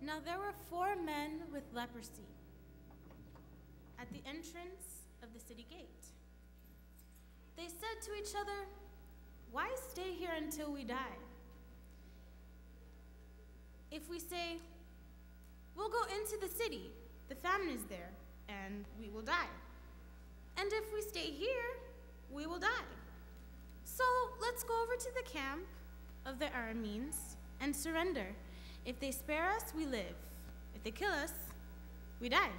Now there were 4 men with leprosy at the entrance of the city gate. They said to each other, "Why stay here until we die? If we say, 'We'll go into the city, the famine is there, and we will die. And if we stay here, we will die. So let's go over to the camp of the Arameans and surrender. If they spare us, we live. If they kill us, we die.'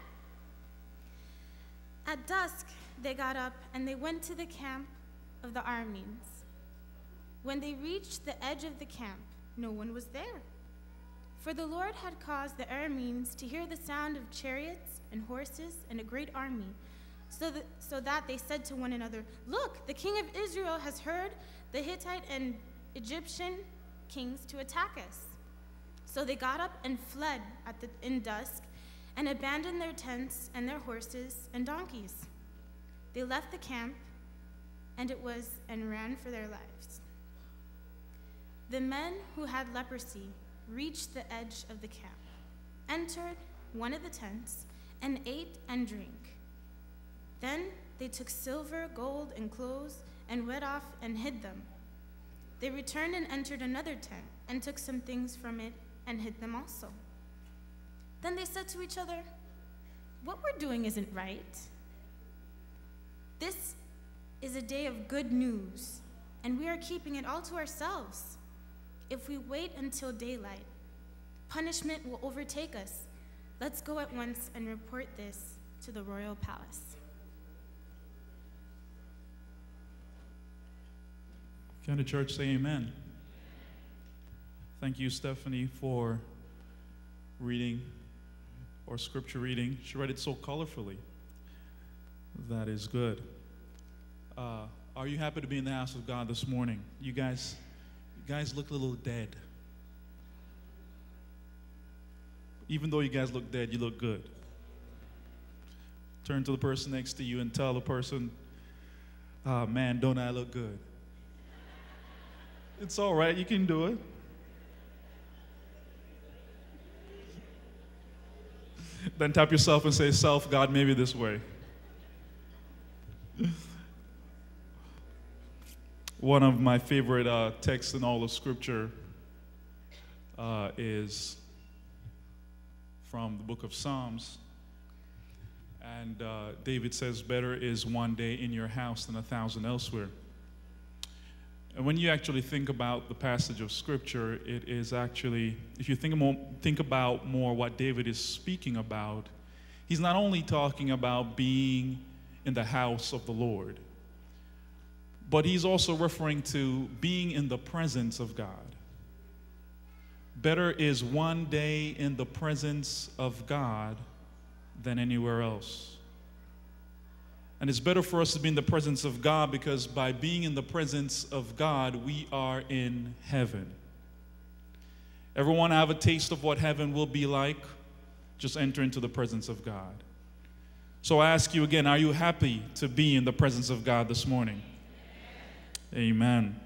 At dusk, they got up and they went to the camp of the Arameans. When they reached the edge of the camp, no one was there. For the Lord had caused the Arameans to hear the sound of chariots and horses and a great army, so that they said to one another, 'Look, the king of Israel has heard the Hittite and Egyptian kings to attack us.' So they got up and fled in dusk and abandoned their tents and their horses and donkeys. They left the camp and ran for their lives. The men who had leprosy reached the edge of the camp, entered one of the tents, and ate and drank. Then they took silver, gold, and clothes and went off and hid them. They returned and entered another tent and took some things from it and hid them also. Then they said to each other, 'What we're doing isn't right. This is a day of good news, and we are keeping it all to ourselves. If we wait until daylight, punishment will overtake us. Let's go at once and report this to the royal palace.'" Can the church say amen? Thank you, Stephanie, for reading or scripture reading. She read it so colorfully. That is good. Are you happy to be in the house of God this morning? You guys look a little dead. Even though you guys look dead, you look good. Turn to the person next to you and tell the person, "Man, don't I look good?" It's all right, you can do it. Then tap yourself and say, "Self, God made me this way." One of my favorite texts in all of Scripture is from the book of Psalms. And David says, "Better is one day in your house than 1,000 elsewhere." And when you actually think about the passage of Scripture, it is actually, if you think about more what David is speaking about, he's not only talking about being in the house of the Lord, but he's also referring to being in the presence of God. Better is one day in the presence of God than anywhere else. And it's better for us to be in the presence of God, because by being in the presence of God, we are in heaven. Everyone have a taste of what heaven will be like? Just enter into the presence of God. So I ask you again, are you happy to be in the presence of God this morning? Amen.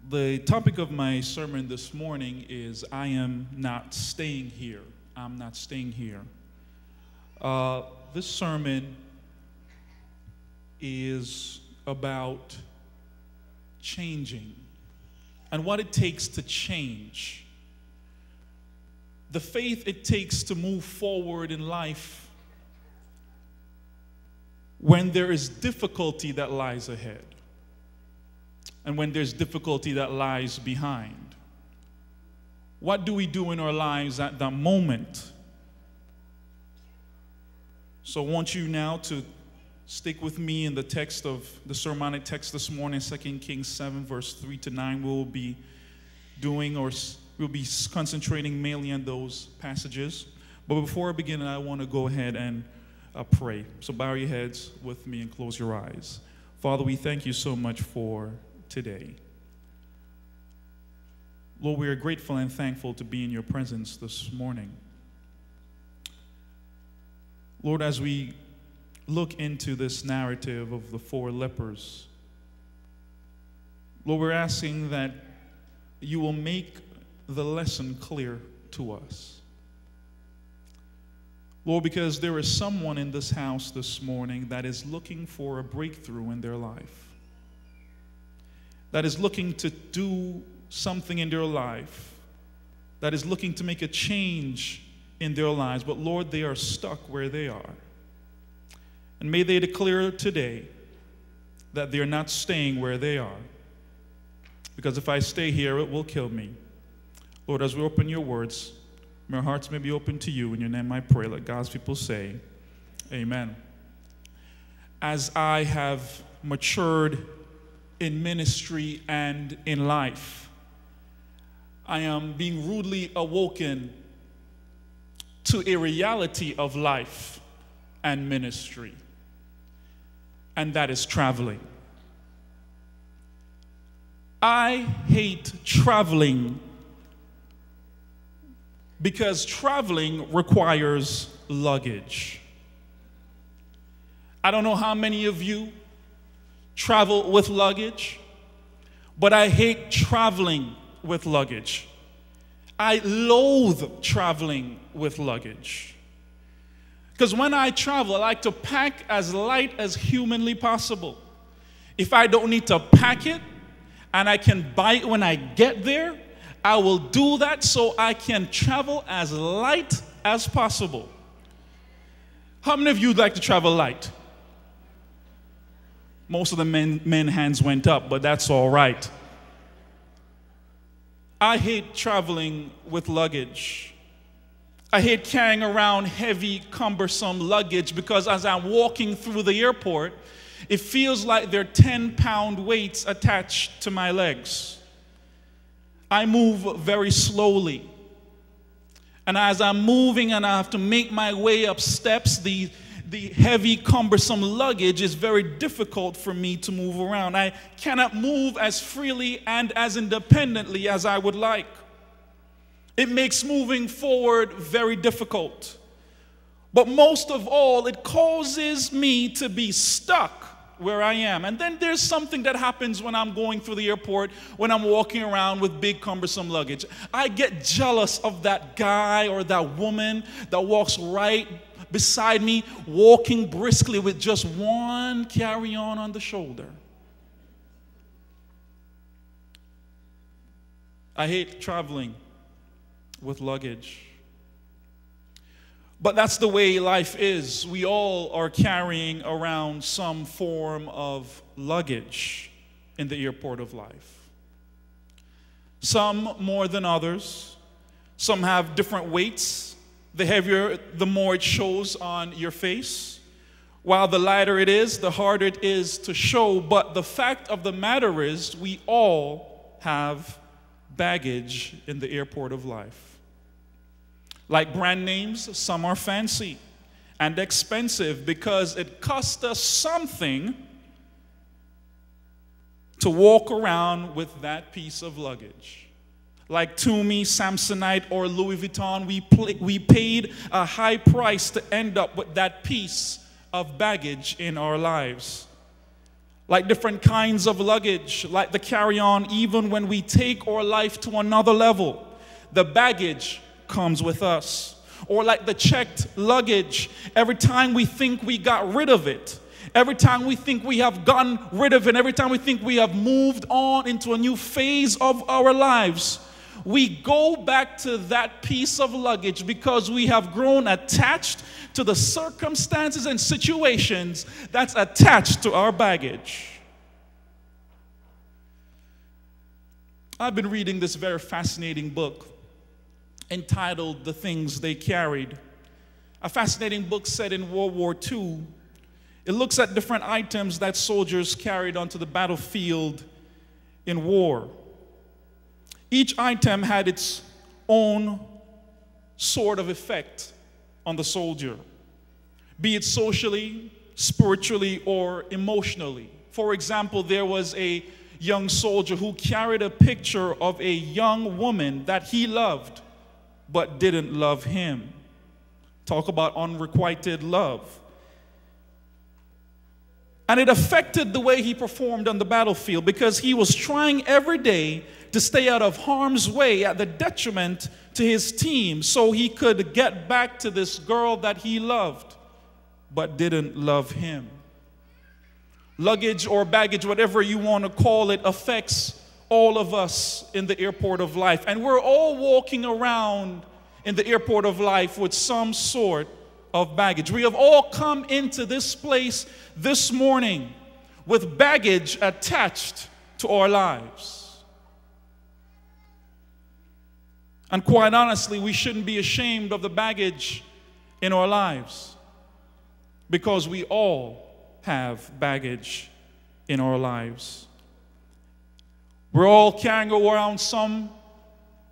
The topic of my sermon this morning is, I am not staying here. I'm not staying here. This sermon is about changing and what it takes to change. The faith it takes to move forward in life when there is difficulty that lies ahead and when there's difficulty that lies behind. What do we do in our lives at that moment? So I want you now to stick with me in the text of the sermonic text this morning, 2 Kings 7, verse 3 to 9. We'll be concentrating mainly on those passages. But before I begin, I want to go ahead and pray. So bow your heads with me and close your eyes. Father, we thank you so much for today. Lord, we are grateful and thankful to be in your presence this morning. Lord, as we look into this narrative of the 4 lepers, Lord, we're asking that you will make the lesson clear to us. Lord, because there is someone in this house this morning that is looking for a breakthrough in their life, that is looking to do something in their life, that is looking to make a change in their lives, but Lord, they are stuck where they are. And may they declare today that they're not staying where they are, because if I stay here, it will kill me. Lord, as we open your words, may our hearts may be open to you. In your name I pray. Let God's people say, amen. As I have matured in ministry and in life, I am being rudely awoken to a reality of life and ministry, and that is traveling. I hate traveling because traveling requires luggage. I don't know how many of you travel with luggage, but I hate traveling with luggage. I loathe traveling with luggage. Because when I travel, I like to pack as light as humanly possible. If I don't need to pack it and I can buy it when I get there, I will do that so I can travel as light as possible. How many of you would like to travel light? Most of the men hands went up, but that's all right. I hate traveling with luggage. I hate carrying around heavy, cumbersome luggage because as I'm walking through the airport, it feels like there are 10-pound weights attached to my legs. I move very slowly. And as I'm moving and I have to make my way up steps, the heavy, cumbersome luggage is very difficult for me to move around. I cannot move as freely and as independently as I would like. It makes moving forward very difficult. But most of all, it causes me to be stuck where I am. And then there's something that happens when I'm going through the airport, when I'm walking around with big, cumbersome luggage. I get jealous of that guy or that woman that walks right beside me, walking briskly with just one carry-on on the shoulder. I hate traveling with luggage. But that's the way life is. We all are carrying around some form of luggage in the airport of life. Some more than others. Some have different weights. The heavier, the more it shows on your face. While the lighter it is, the harder it is to show. But the fact of the matter is, we all have baggage in the airport of life. Like brand names, some are fancy and expensive because it costs us something to walk around with that piece of luggage. Like Tumi, Samsonite, or Louis Vuitton, we paid a high price to end up with that piece of baggage in our lives. Like different kinds of luggage, like the carry-on, even when we take our life to another level, the baggage comes with us. Or like the checked luggage, every time we think we got rid of it, every time we think we have gotten rid of it, every time we think we have moved on into a new phase of our lives, we go back to that piece of luggage because we have grown attached to the circumstances and situations that's attached to our baggage. I've been reading this very fascinating book entitled The Things They Carried. A fascinating book set in World War II. It looks at different items that soldiers carried onto the battlefield in war. Each item had its own sort of effect on the soldier, be it socially, spiritually, or emotionally. For example, there was a young soldier who carried a picture of a young woman that he loved but didn't love him. Talk about unrequited love. And it affected the way he performed on the battlefield because he was trying every day to stay out of harm's way at the detriment to his team so he could get back to this girl that he loved but didn't love him. Luggage or baggage, whatever you want to call it, affects all of us in the airport of life. And we're all walking around in the airport of life with some sort of baggage. We have all come into this place this morning with baggage attached to our lives. And quite honestly, we shouldn't be ashamed of the baggage in our lives, because we all have baggage in our lives. We're all carrying around some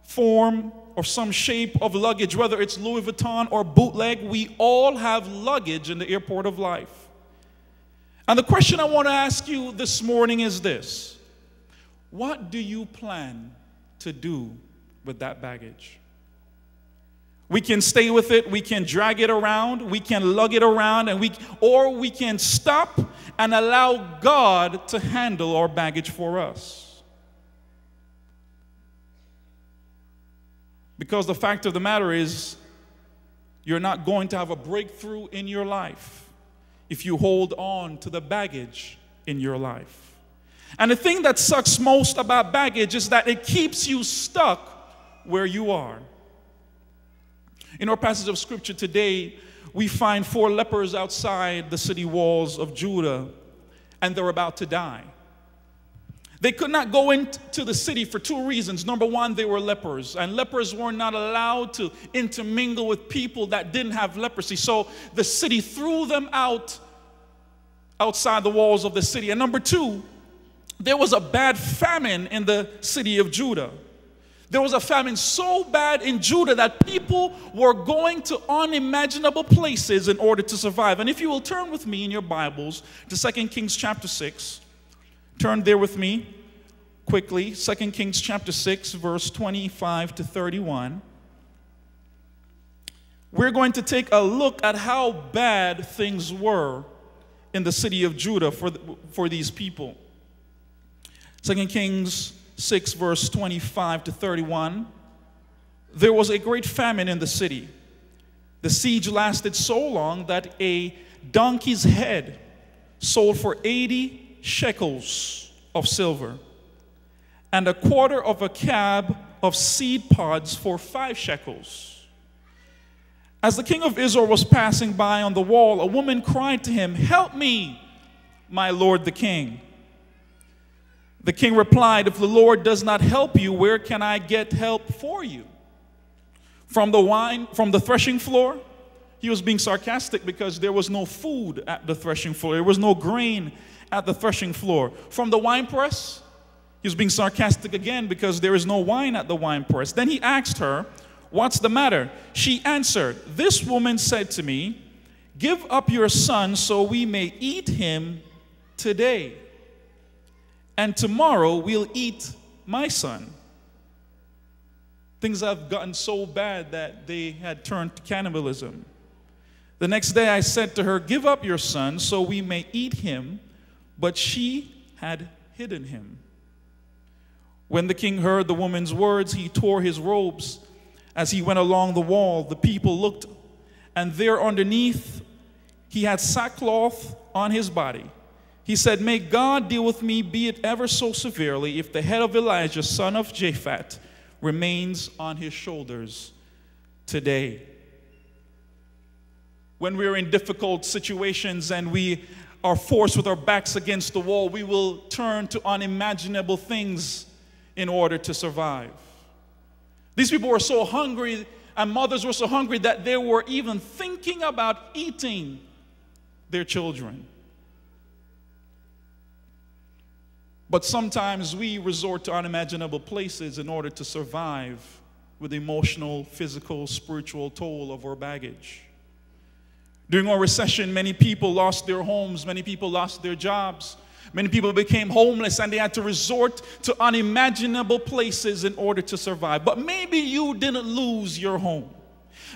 form or some shape of luggage, whether it's Louis Vuitton or bootleg. We all have luggage in the airport of life. And the question I want to ask you this morning is this: what do you plan to do with that baggage? We can stay with it, we can drag it around, we can lug it around, or we can stop and allow God to handle our baggage for us. Because the fact of the matter is, you're not going to have a breakthrough in your life if you hold on to the baggage in your life. And the thing that sucks most about baggage is that it keeps you stuck where you are. In our passage of scripture today, we find 4 lepers outside the city walls of Judah, and they're about to die. They could not go into the city for 2 reasons. Number one, they were lepers, and lepers were not allowed to intermingle with people that didn't have leprosy. So the city threw them outside the walls of the city. And number 2, there was a bad famine in the city of Judah. There was a famine so bad in Judah that people were going to unimaginable places in order to survive. And if you will turn with me in your Bibles to 2 Kings chapter 6. Turn there with me quickly. 2 Kings chapter 6, verse 25 to 31. We're going to take a look at how bad things were in the city of Judah for these people. 2 Kings 6, verse 25 to 31. There was a great famine in the city. The siege lasted so long that a donkey's head sold for 80 shekels of silver, and a quarter of a cab of seed pods for 5 shekels. As the king of Israel was passing by on the wall, a woman cried to him, "Help me, my lord the king." The king replied, "If the Lord does not help you, where can I get help for you? From the threshing floor?" He was being sarcastic because there was no food at the threshing floor. There was no grain at the threshing floor. From the winepress? He was being sarcastic again because there is no wine at the winepress. Then he asked her, "What's the matter?" She answered, "This woman said to me, 'Give up your son so we may eat him today, and tomorrow we'll eat my son.'" Things have gotten so bad that they had turned to cannibalism. "The next day I said to her, 'Give up your son so we may eat him,' but she had hidden him." When the king heard the woman's words, he tore his robes. As he went along the wall, the people looked, and there underneath he had sackcloth on his body. He said, "May God deal with me, be it ever so severely, if the head of Elijah, son of Japhat, remains on his shoulders today." When we're in difficult situations and we are forced with our backs against the wall, we will turn to unimaginable things in order to survive. These people were so hungry, and mothers were so hungry that they were even thinking about eating their children. But sometimes we resort to unimaginable places in order to survive with the emotional, physical, spiritual toll of our baggage. During our recession, many people lost their homes, many people lost their jobs, many people became homeless, and they had to resort to unimaginable places in order to survive. But maybe you didn't lose your home.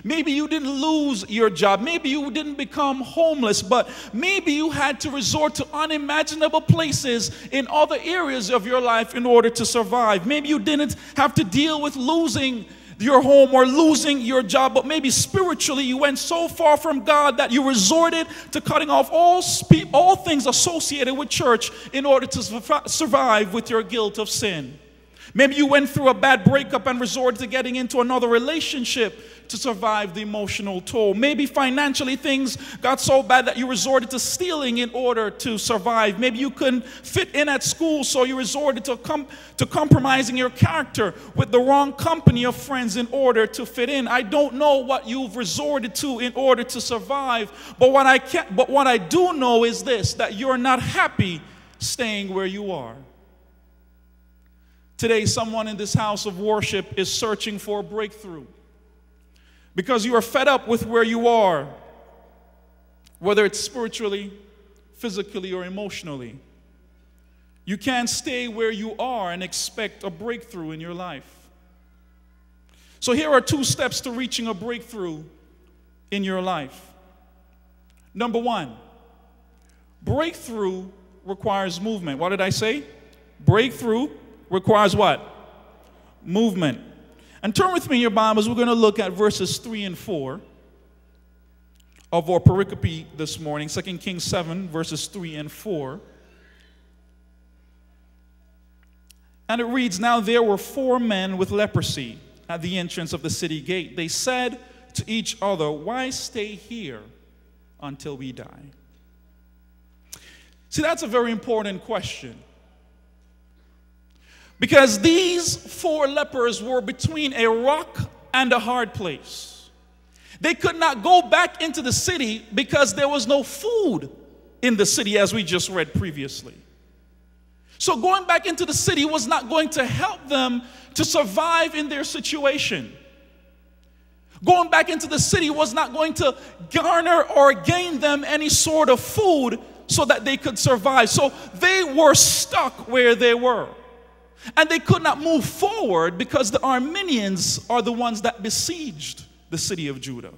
Maybe you didn't lose your job. Maybe you didn't become homeless, but maybe you had to resort to unimaginable places in other areas of your life in order to survive. Maybe you didn't have to deal with losing your home or losing your job, but maybe spiritually you went so far from God that you resorted to cutting off all things associated with church in order to survive with your guilt of sin. Maybe you went through a bad breakup and resorted to getting into another relationship to survive the emotional toll. Maybe financially things got so bad that you resorted to stealing in order to survive. Maybe you couldn't fit in at school, so you resorted to compromising your character with the wrong company of friends in order to fit in. I don't know what you've resorted to in order to survive, but what I do know is this, that you're not happy staying where you are. Today, someone in this house of worship is searching for a breakthrough because you are fed up with where you are, whether it's spiritually, physically, or emotionally. You can't stay where you are and expect a breakthrough in your life. So here are 2 steps to reaching a breakthrough in your life. Number 1, breakthrough requires movement. What did I say? Breakthrough requires what? Movement. And turn with me in your Bibles. We're going to look at verses 3 and 4 of our pericope this morning. 2 Kings 7, verses 3 and 4. And it reads, "Now there were 4 men with leprosy at the entrance of the city gate. They said to each other, 'Why stay here until we die?'" See, that's a very important question. Because these 4 lepers were between a rock and a hard place. They could not go back into the city because there was no food in the city, as we just read previously. So going back into the city was not going to help them to survive in their situation. Going back into the city was not going to garner or gain them any sort of food so that they could survive. So they were stuck where they were. And they could not move forward because the Arameans are the ones that besieged the city of Judah.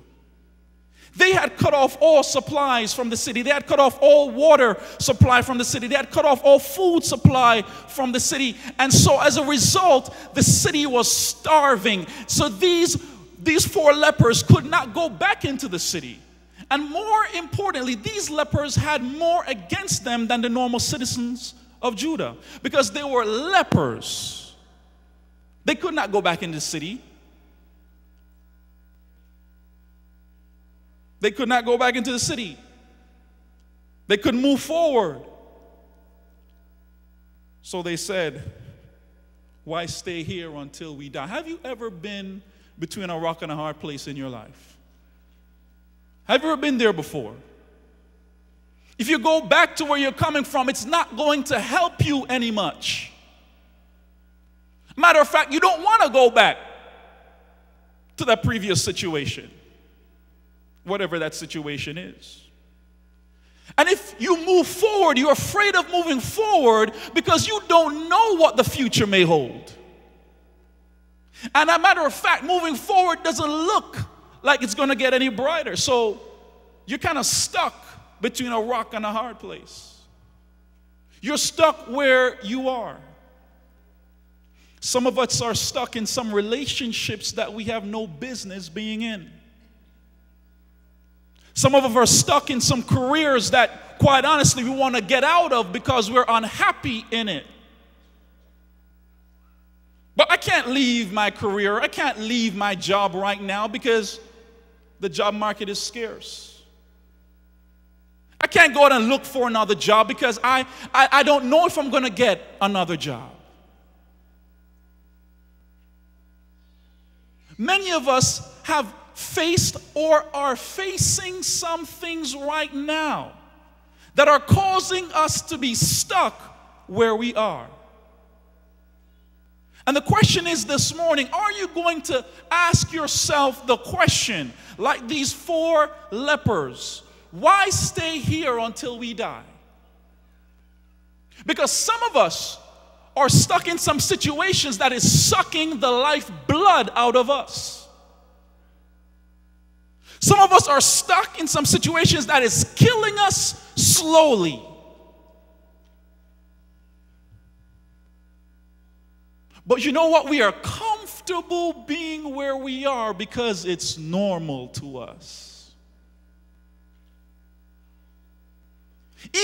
They had cut off all supplies from the city. They had cut off all water supply from the city. They had cut off all food supply from the city. And so as a result, the city was starving. So these 4 lepers could not go back into the city. And more importantly, these lepers had more against them than the normal citizens of Judah, because they were lepers. They could not go back into the city. They could not go back into the city. They couldn't move forward. So they said, "Why stay here until we die?" Have you ever been between a rock and a hard place in your life? Have you ever been there before? If you go back to where you're coming from, it's not going to help you any much. Matter of fact, you don't want to go back to that previous situation, whatever that situation is. And if you move forward, you're afraid of moving forward because you don't know what the future may hold. And as a matter of fact, moving forward doesn't look like it's going to get any brighter. So you're kind of stuck between a rock and a hard place. You're stuck where you are. Some of us are stuck in some relationships that we have no business being in. Some of us are stuck in some careers that, quite honestly, we want to get out of because we're unhappy in it. But I can't leave my career. I can't leave my job right now because the job market is scarce. I can't go out and look for another job because I don't know if I'm going to get another job. Many of us have faced or are facing some things right now that are causing us to be stuck where we are. And the question is this morning, are you going to ask yourself the question, like these 4 lepers, why stay here until we die? Because some of us are stuck in some situations that is sucking the lifeblood out of us. Some of us are stuck in some situations that is killing us slowly. But you know what? We are comfortable being where we are because it's normal to us.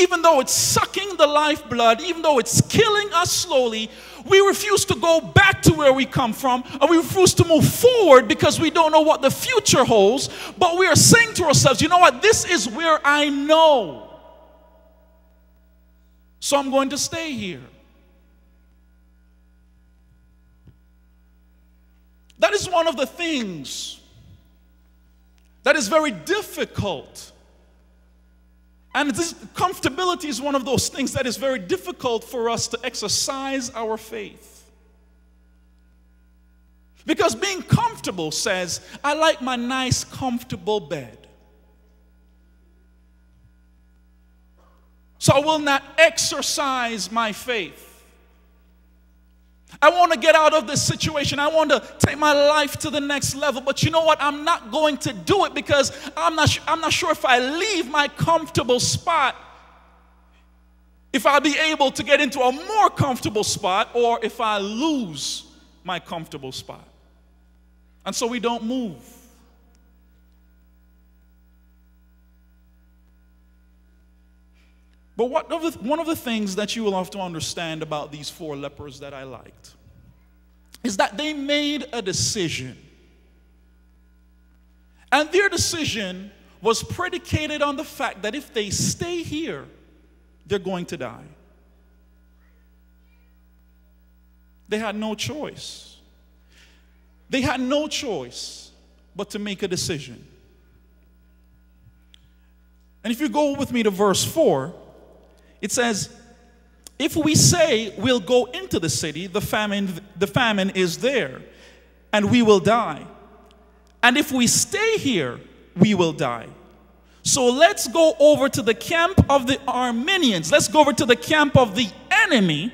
Even though it's sucking the lifeblood, even though it's killing us slowly, we refuse to go back to where we come from, and we refuse to move forward because we don't know what the future holds. But we are saying to ourselves, you know what? This is where I know. So I'm going to stay here. That is one of the things that is very difficult. And this comfortability is one of those things that is very difficult for us to exercise our faith. Because being comfortable says, I like my nice, comfortable bed. So I will not exercise my faith. I want to get out of this situation. I want to take my life to the next level. But you know what? I'm not going to do it because I'm not sure if I leave my comfortable spot, if I'll be able to get into a more comfortable spot, or if I lose my comfortable spot. And so we don't move. But one of the things that you will have to understand about these 4 lepers that I liked is that they made a decision. And their decision was predicated on the fact that if they stay here, they're going to die. They had no choice. They had no choice but to make a decision. And if you go with me to verse 4, it says, if we say we'll go into the city, the famine is there, and we will die. And if we stay here, we will die. So let's go over to the camp of the Arameans. Let's go over to the camp of the enemy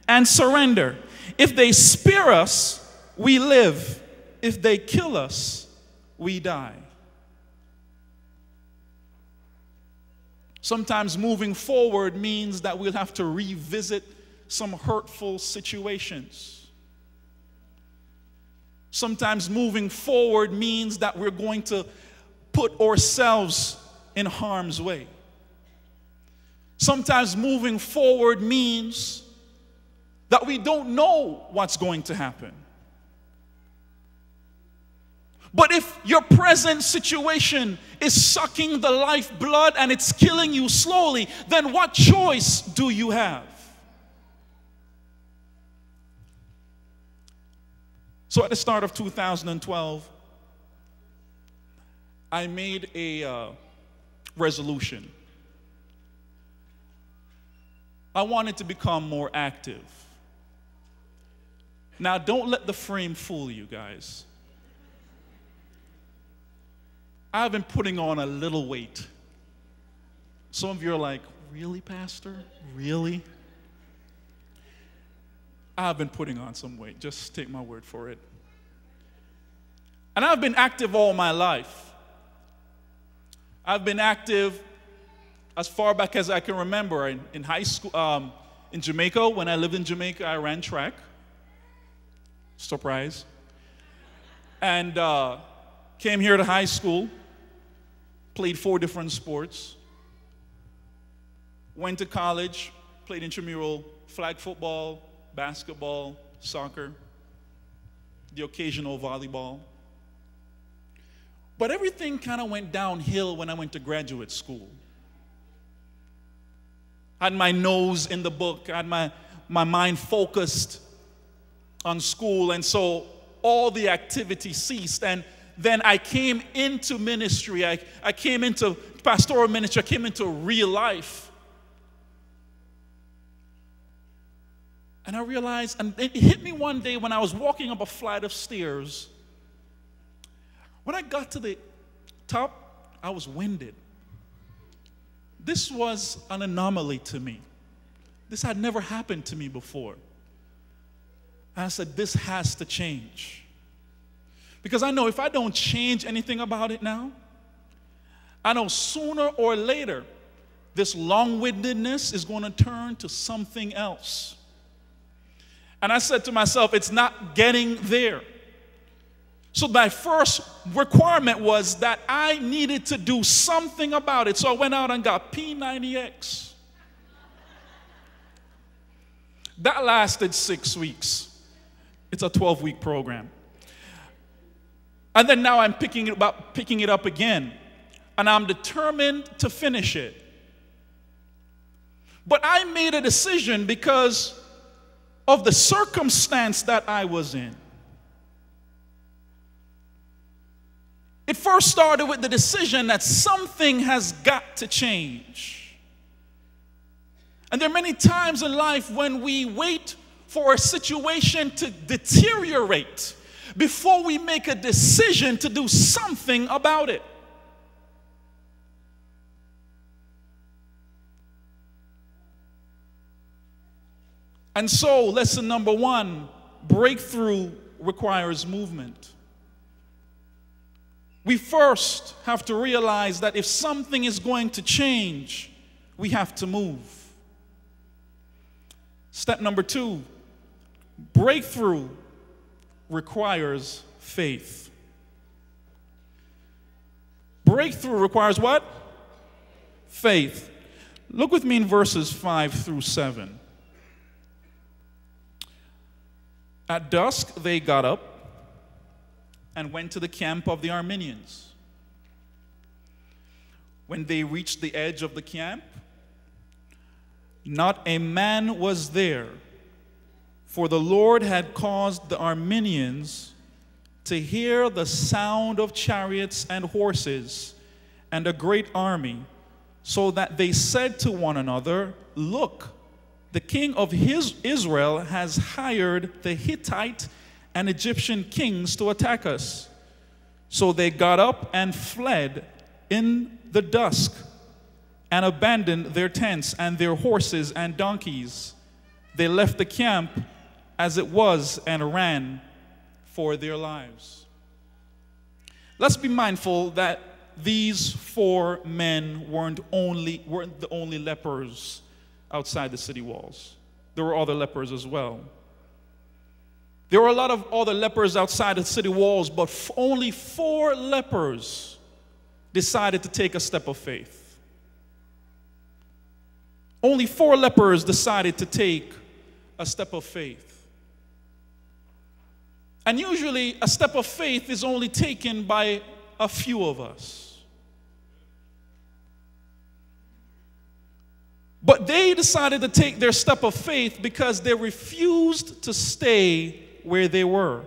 and surrender. If they spare us, we live. If they kill us, we die. Sometimes moving forward means that we'll have to revisit some hurtful situations. Sometimes moving forward means that we're going to put ourselves in harm's way. Sometimes moving forward means that we don't know what's going to happen. But if your present situation is sucking the lifeblood and it's killing you slowly, then what choice do you have? So at the start of 2012, I made a resolution. I wanted to become more active. Now, don't let the frame fool you guys. I've been putting on a little weight. Some of you are like, really, Pastor? Really? I've been putting on some weight. Just take my word for it. And I've been active all my life. I've been active as far back as I can remember. In high school, in Jamaica, when I lived in Jamaica, I ran track. Surprise. And came here to high school, played 4 different sports, went to college, played intramural flag football, basketball, soccer, the occasional volleyball. But everything kind of went downhill when I went to graduate school. I had my nose in the book, I had my mind focused on school, and so all the activity ceased. And then I came into ministry. I came into pastoral ministry. I came into real life. And I realized, and it hit me one day when I was walking up a flight of stairs. When I got to the top, I was winded. This was an anomaly to me. This had never happened to me before. And I said, this has to change. Because I know if I don't change anything about it now, I know sooner or later, this long-windedness is going to turn to something else. And I said to myself, it's not getting there. So my first requirement was that I needed to do something about it. So I went out and got P90X. That lasted 6 weeks. It's a 12-week program. And then now I'm picking it up again. And I'm determined to finish it. But I made a decision because of the circumstance that I was in. It first started with the decision that something has got to change. And there are many times in life when we wait for a situation to deteriorate before we make a decision to do something about it. And so, lesson number 1, breakthrough requires movement. We first have to realize that if something is going to change, we have to move. Step number 2, breakthrough requires faith. Breakthrough requires what? Faith. Look with me in verses 5 through 7. At dusk, they got up and went to the camp of the Arameans. When they reached the edge of the camp, not a man was there, for the Lord had caused the Arameans to hear the sound of chariots and horses and a great army, so that they said to one another, "Look, the king of Israel has hired the Hittite and Egyptian kings to attack us." So they got up and fled in the dusk and abandoned their tents and their horses and donkeys. They left the camp as it was and ran for their lives. Let's be mindful that these 4 men weren't the only lepers outside the city walls. There were other lepers as well. There were a lot of other lepers outside the city walls, but only 4 lepers decided to take a step of faith. Only 4 lepers decided to take a step of faith. And usually a step of faith is only taken by a few of us. But they decided to take their step of faith because they refused to stay where they were.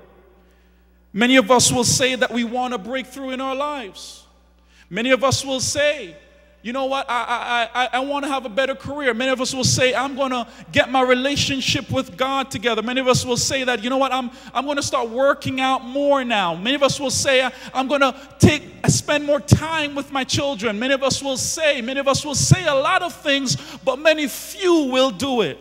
Many of us will say that we want a breakthrough in our lives. Many of us will say, you know what, I want to have a better career. Many of us will say, I'm going to get my relationship with God together. Many of us will say that, you know what, I'm going to start working out more now. Many of us will say, I'm going to spend more time with my children. Many of us will say a lot of things, but many few will do it.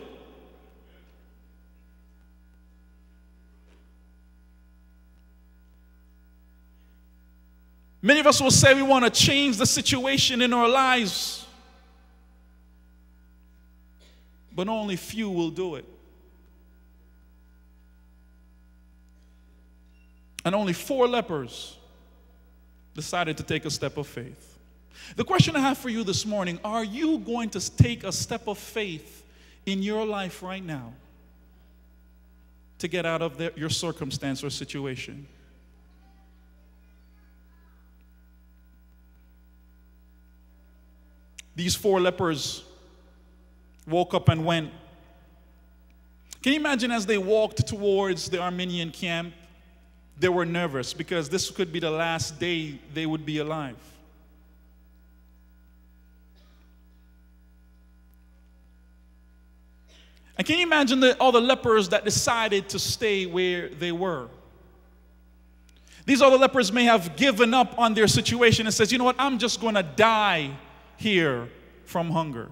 Many of us will say we want to change the situation in our lives, but only few will do it. And only 4 lepers decided to take a step of faith. The question I have for you this morning, are you going to take a step of faith in your life right now to get out of your circumstance or situation? These 4 lepers woke up and went. Can you imagine as they walked towards the Aramean camp, they were nervous because this could be the last day they would be alive. And can you imagine all the lepers that decided to stay where they were? These other lepers may have given up on their situation and says, you know what, I'm just going to die here from hunger.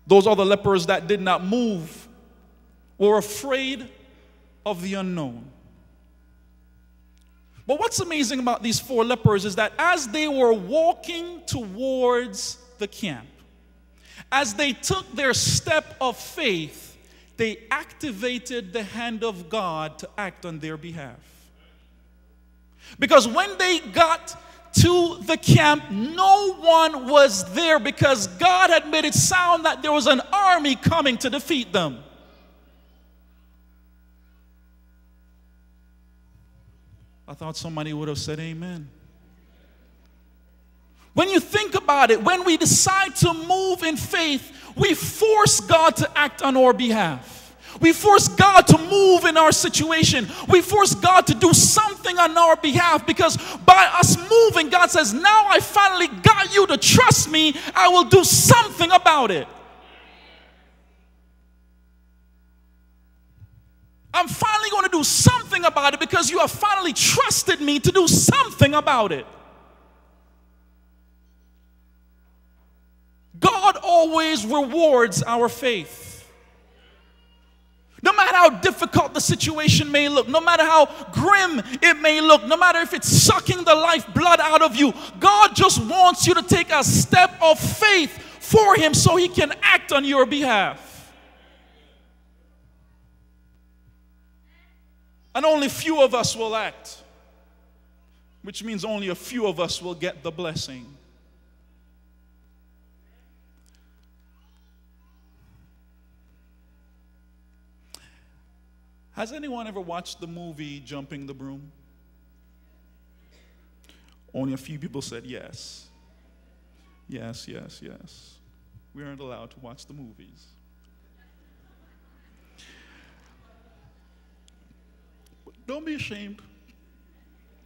Those other lepers that did not move were afraid of the unknown. But what's amazing about these 4 lepers is that as they were walking towards the camp, as they took their step of faith, they activated the hand of God to act on their behalf. Because when they got to the camp, no one was there because God had made it sound that there was an army coming to defeat them. I thought somebody would have said amen. When you think about it, when we decide to move in faith, we force God to act on our behalf. We force God to move in our situation. We force God to do something on our behalf, because by us moving, God says, now I finally got you to trust me. I will do something about it. I'm finally going to do something about it because you have finally trusted me to do something about it. God always rewards our faith. No matter how difficult the situation may look, no matter how grim it may look, no matter if it's sucking the lifeblood out of you, God just wants you to take a step of faith for Him so He can act on your behalf. And only few of us will act, which means only a few of us will get the blessing. Has anyone ever watched the movie Jumping the Broom? Only a few people said yes. Yes, yes, yes. We aren't allowed to watch the movies. But don't be ashamed.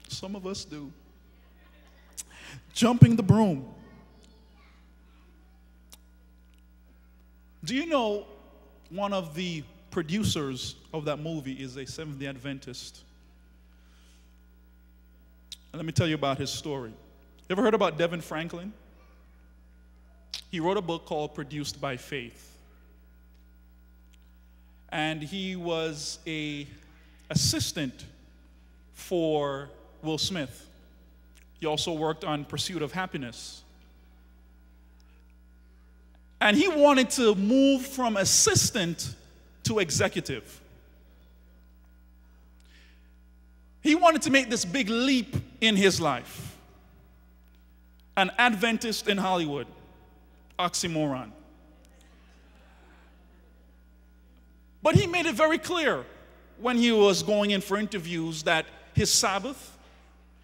Some of us do. Jumping the Broom. Do you know one of the producers of that movie is a Seventh-day Adventist? And let me tell you about his story. You ever heard about Devin Franklin? He wrote a book called Produced by Faith. And he was an assistant for Will Smith. He also worked on Pursuit of Happiness. And he wanted to move from assistant to executive. He wanted to make this big leap in his life. An Adventist in Hollywood. Oxymoron. But he made it very clear when he was going in for interviews that his Sabbath,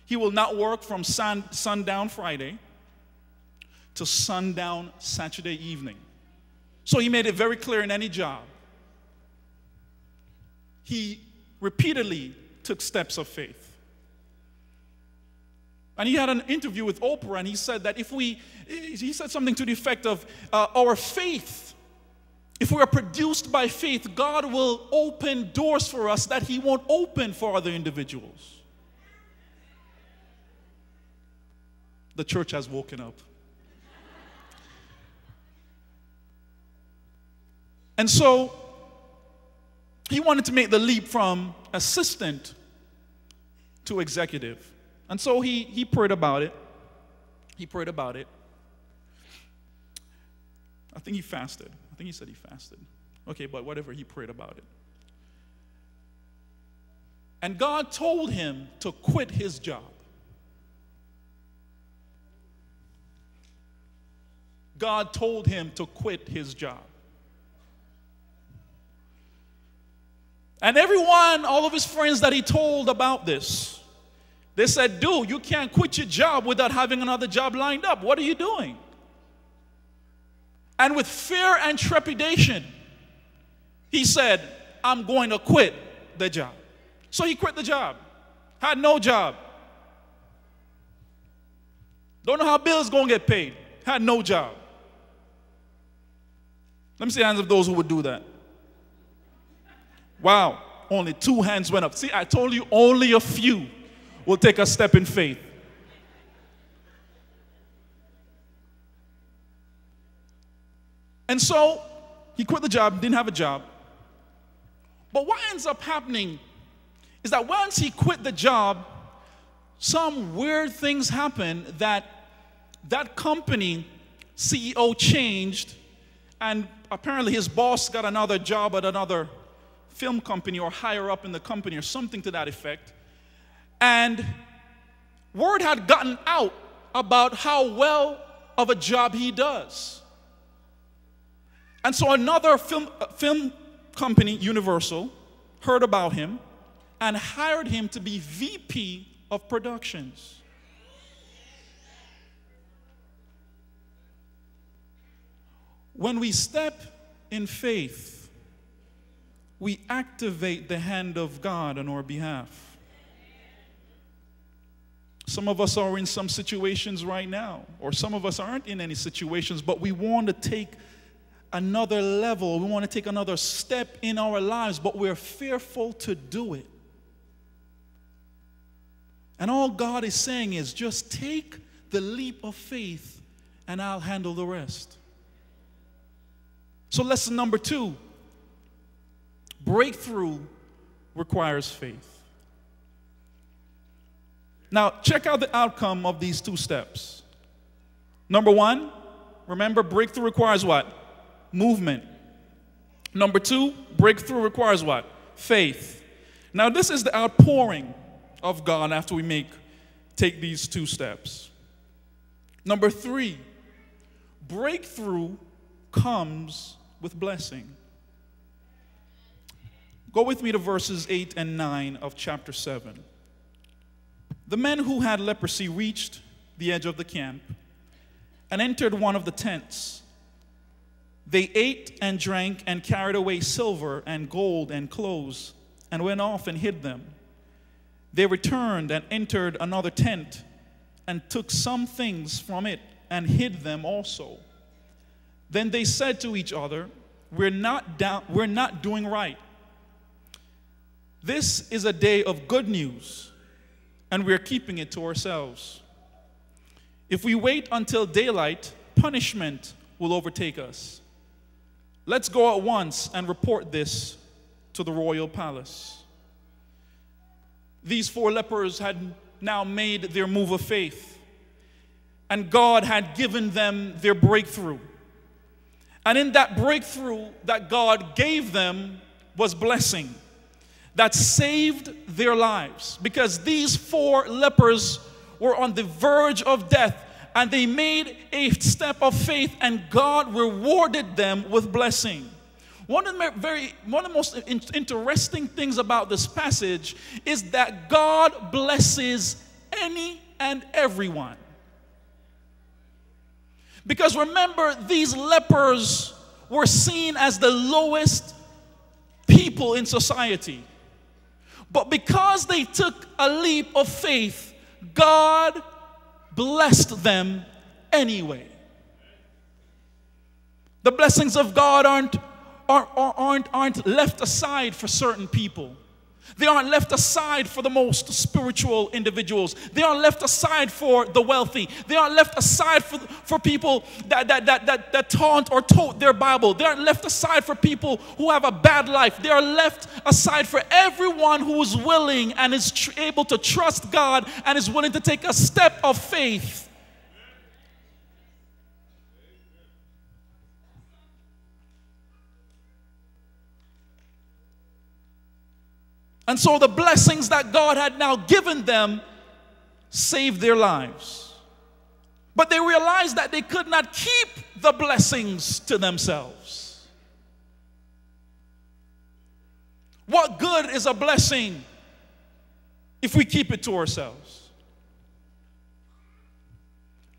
he will not work from sundown Friday to sundown Saturday evening. So he made it very clear in any job. He repeatedly took steps of faith. And he had an interview with Oprah, and he said that he said something to the effect of, our faith, if we are produced by faith, God will open doors for us that He won't open for other individuals. The church has woken up. And so, he wanted to make the leap from assistant to executive. And so he prayed about it. He prayed about it. I think he fasted. I think he said he fasted. Okay, but whatever, he prayed about it. And God told him to quit his job. God told him to quit his job. And everyone, all of his friends that he told about this, they said, dude, you can't quit your job without having another job lined up. What are you doing? And with fear and trepidation, he said, I'm going to quit the job. So he quit the job. Had no job. Don't know how bills going to get paid. Had no job. Let me see the hands of those who would do that. Wow, only 2 hands went up. See, I told you only a few will take a step in faith. And so, he quit the job, didn't have a job. But what ends up happening is that once he quit the job, some weird things happened that company CEO changed, and apparently his boss got another job at another film company or higher up in the company or something to that effect. And word had gotten out about how well of a job he does. And so another film company, Universal, heard about him and hired him to be VP of productions. When we step in faith, we activate the hand of God on our behalf. Some of us are in some situations right now, or some of us aren't in any situations, but we want to take another level. We want to take another step in our lives, but we're fearful to do it. And all God is saying is just take the leap of faith and I'll handle the rest. So lesson number 2, breakthrough requires faith. Now, check out the outcome of these 2 steps. Number 1, remember, breakthrough requires what? Movement. Number 2, breakthrough requires what? Faith. Now, this is the outpouring of God after we take these 2 steps. Number 3, breakthrough comes with blessing. Go with me to verses 8 and 9 of chapter 7. The men who had leprosy reached the edge of the camp and entered one of the tents. They ate and drank and carried away silver and gold and clothes and went off and hid them. They returned and entered another tent and took some things from it and hid them also. Then they said to each other, we're not doing right. This is a day of good news, and we're keeping it to ourselves. If we wait until daylight, punishment will overtake us. Let's go at once and report this to the royal palace. These 4 lepers had now made their move of faith, and God had given them their breakthrough. And in that breakthrough that God gave them was blessing that saved their lives, because these 4 lepers were on the verge of death, and they made a step of faith, and God rewarded them with blessing. One of the most interesting things about this passage is that God blesses any and everyone. Because remember, these lepers were seen as the lowest people in society. But because they took a leap of faith, God blessed them anyway. The blessings of God aren't left aside for certain people. They aren't left aside for the most spiritual individuals. They aren't left aside for the wealthy. They aren't left aside for people that taunt or tote their Bible. They aren't left aside for people who have a bad life. They are left aside for everyone who is willing and is able to trust God and is willing to take a step of faith. And so the blessings that God had now given them saved their lives. But they realized that they could not keep the blessings to themselves. What good is a blessing if we keep it to ourselves?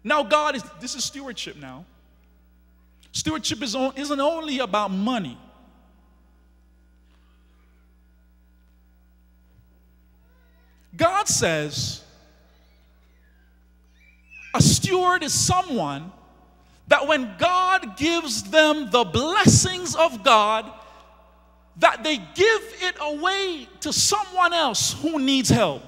Now this is stewardship now. Stewardship isn't only about money. God says a steward is someone that when God gives them the blessings of God, that they give it away to someone else who needs help.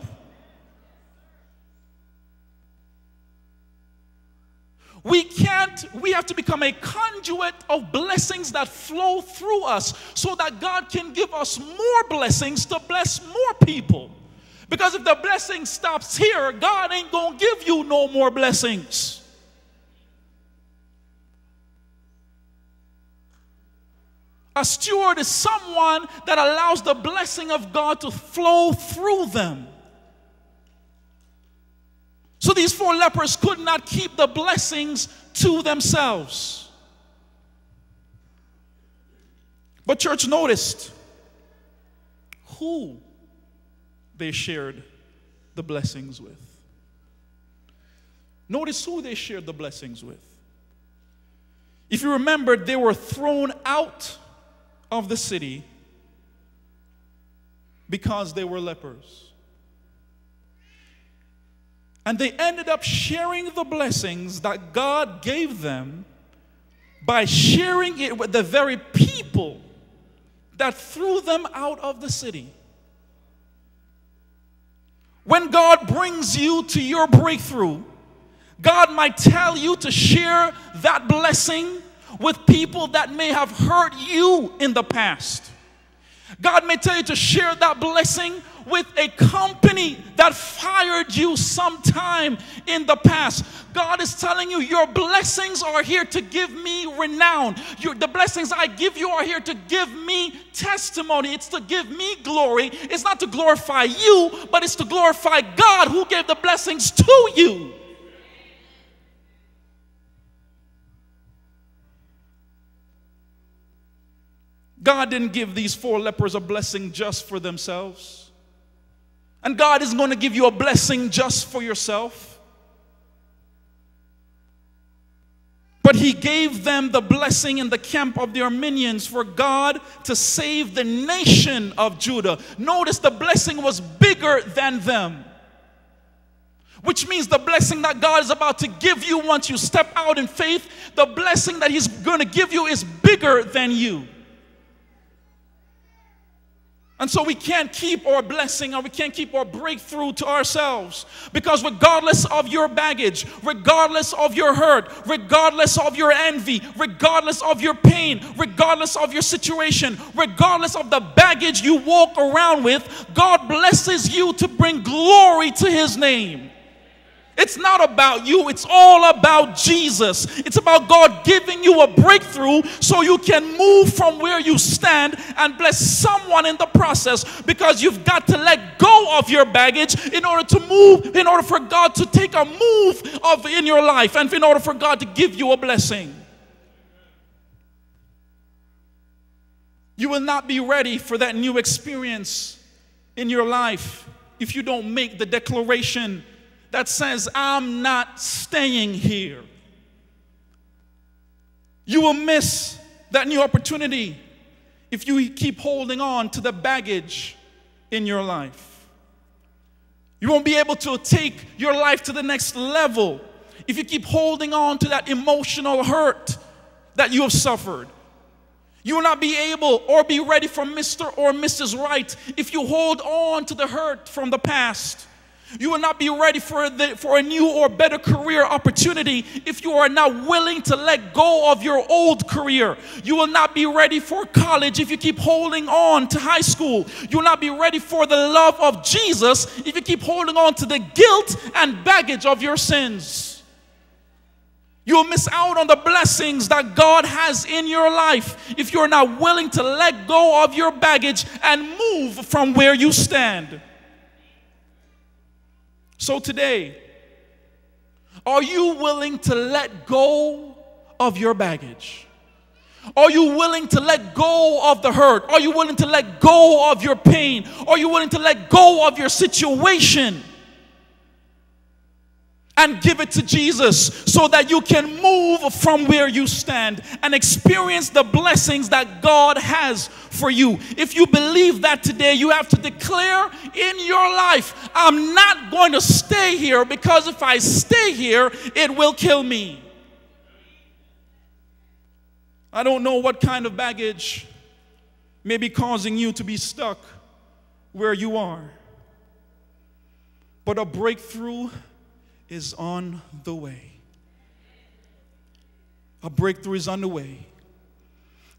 We have to become a conduit of blessings that flow through us so that God can give us more blessings to bless more people. Because if the blessing stops here, God ain't going to give you no more blessings. A steward is someone that allows the blessing of God to flow through them. So these 4 lepers could not keep the blessings to themselves. But church noticed who they shared the blessings with. Notice who they shared the blessings with. If you remember, they were thrown out of the city because they were lepers. And they ended up sharing the blessings that God gave them by sharing it with the very people that threw them out of the city. When God brings you to your breakthrough, God might tell you to share that blessing with people that may have hurt you in the past. God may tell you to share that blessing with a company that fired you sometime in the past. God is telling you your blessings are here to give me renown. The blessings I give you are here to give me testimony. It's to give me glory. It's not to glorify you, but it's to glorify God who gave the blessings to you. God didn't give these 4 lepers a blessing just for themselves. And God isn't going to give you a blessing just for yourself. But He gave them the blessing in the camp of the Arameans for God to save the nation of Judah. Notice the blessing was bigger than them. Which means the blessing that God is about to give you once you step out in faith, the blessing that He's going to give you is bigger than you. And so we can't keep our blessing or we can't keep our breakthrough to ourselves. Because regardless of your baggage, regardless of your hurt, regardless of your envy, regardless of your pain, regardless of your situation, regardless of the baggage you walk around with, God blesses you to bring glory to His name. It's not about you, it's all about Jesus. It's about God giving you a breakthrough so you can move from where you stand and bless someone in the process, because you've got to let go of your baggage in order to move, in order for God to take a move in your life, and in order for God to give you a blessing. You will not be ready for that new experience in your life if you don't make the declaration that says, I'm not staying here. You will miss that new opportunity if you keep holding on to the baggage in your life. You won't be able to take your life to the next level if you keep holding on to that emotional hurt that you have suffered. You will not be able or be ready for Mr. or Mrs. Right if you hold on to the hurt from the past. You will not be ready for a new or better career opportunity if you are not willing to let go of your old career. You will not be ready for college if you keep holding on to high school. You will not be ready for the love of Jesus if you keep holding on to the guilt and baggage of your sins. You will miss out on the blessings that God has in your life if you're not willing to let go of your baggage and move from where you stand. So today, are you willing to let go of your baggage? Are you willing to let go of the hurt? Are you willing to let go of your pain? Are you willing to let go of your situation and give it to Jesus so that you can move from where you stand and experience the blessings that God has for you? If you believe that today, you have to declare in your life, I'm not going to stay here, because if I stay here, it will kill me. I don't know what kind of baggage may be causing you to be stuck where you are, but a breakthrough is on the way. A breakthrough is on the way.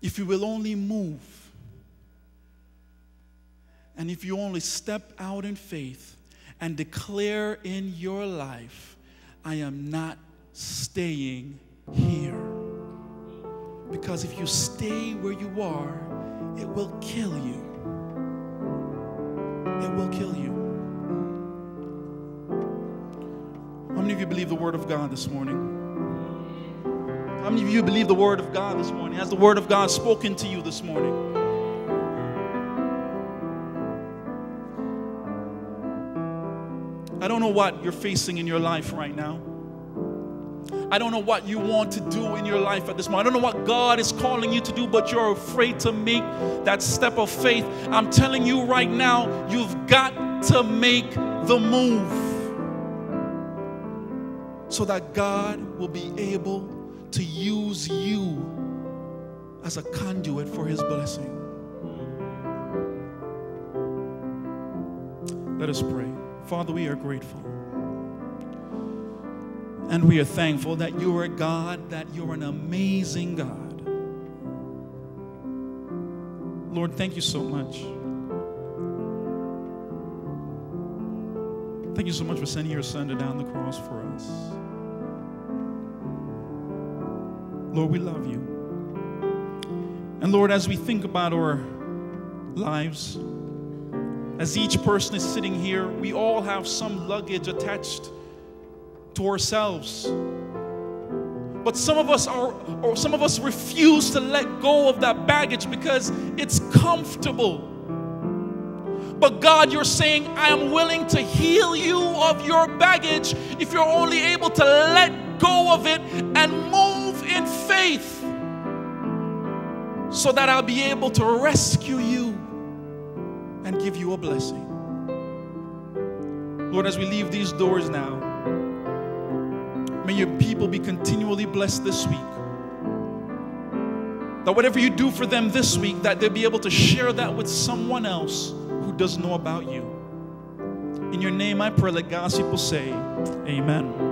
If you will only move And if you only step out in faith and declare in your life, I am not staying here. Because if you stay where you are, it will kill you. It will kill you. How many of you believe the Word of God this morning? How many of you believe the Word of God this morning? Has the Word of God spoken to you this morning? I don't know what you're facing in your life right now. I don't know what you want to do in your life at this moment. I don't know what God is calling you to do, but you're afraid to make that step of faith. I'm telling you right now, you've got to make the move so that God will be able to use you as a conduit for His blessing. Let us pray. Father, we are grateful. And we are thankful that you are a God, that you're an amazing God. Lord, thank you so much. Thank you so much for sending your Son to down the cross for us. Lord, we love you. And Lord, as we think about our lives, as each person is sitting here, we all have some luggage attached to ourselves. But some of us refuse to let go of that baggage because it's comfortable. But God, you're saying, I am willing to heal you of your baggage if you're only able to let go of it and move in faith, so that I'll be able to rescue you and give you a blessing. Lord, as we leave these doors now, may your people be continually blessed this week. That whatever you do for them this week, that they'll be able to share that with someone else who doesn't know about you. In your name I pray, let God's people say, amen.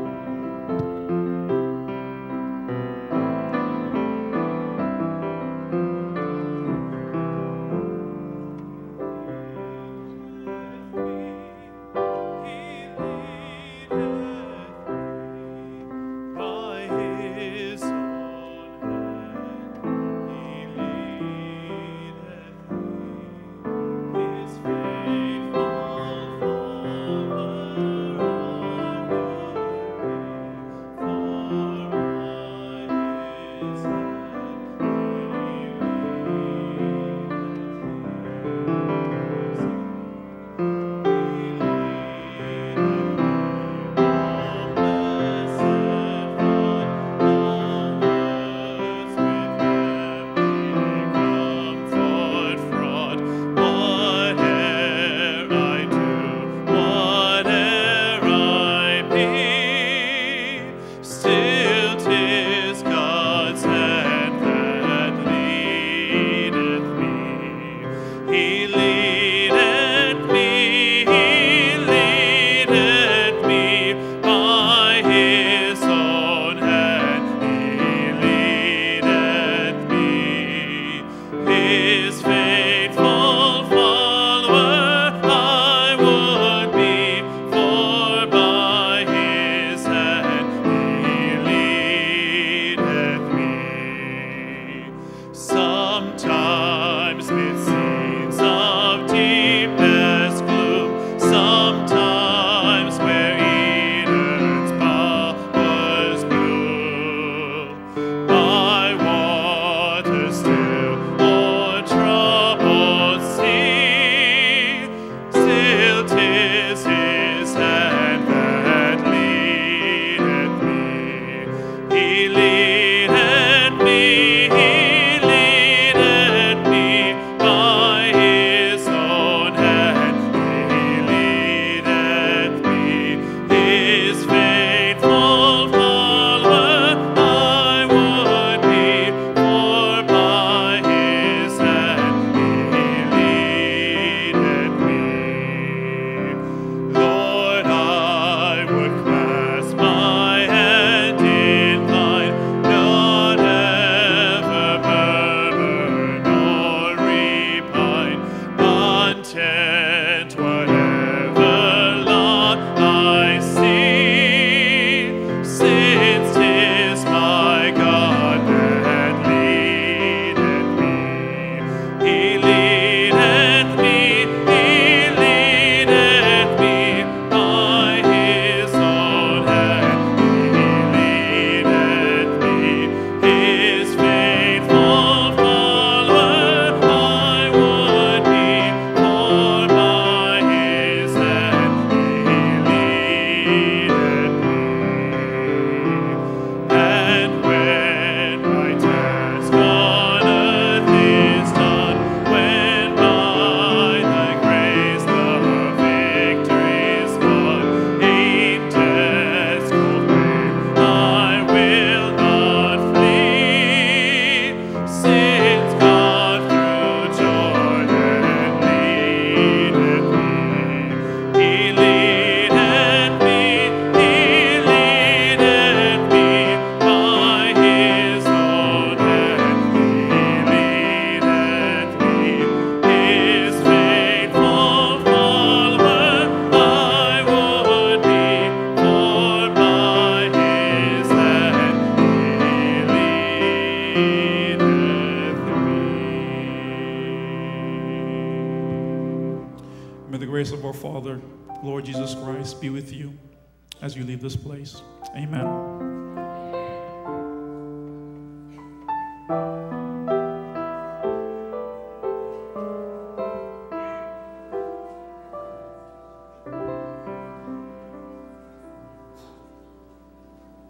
grace of our Father, Lord Jesus Christ, be with you as you leave this place. Amen.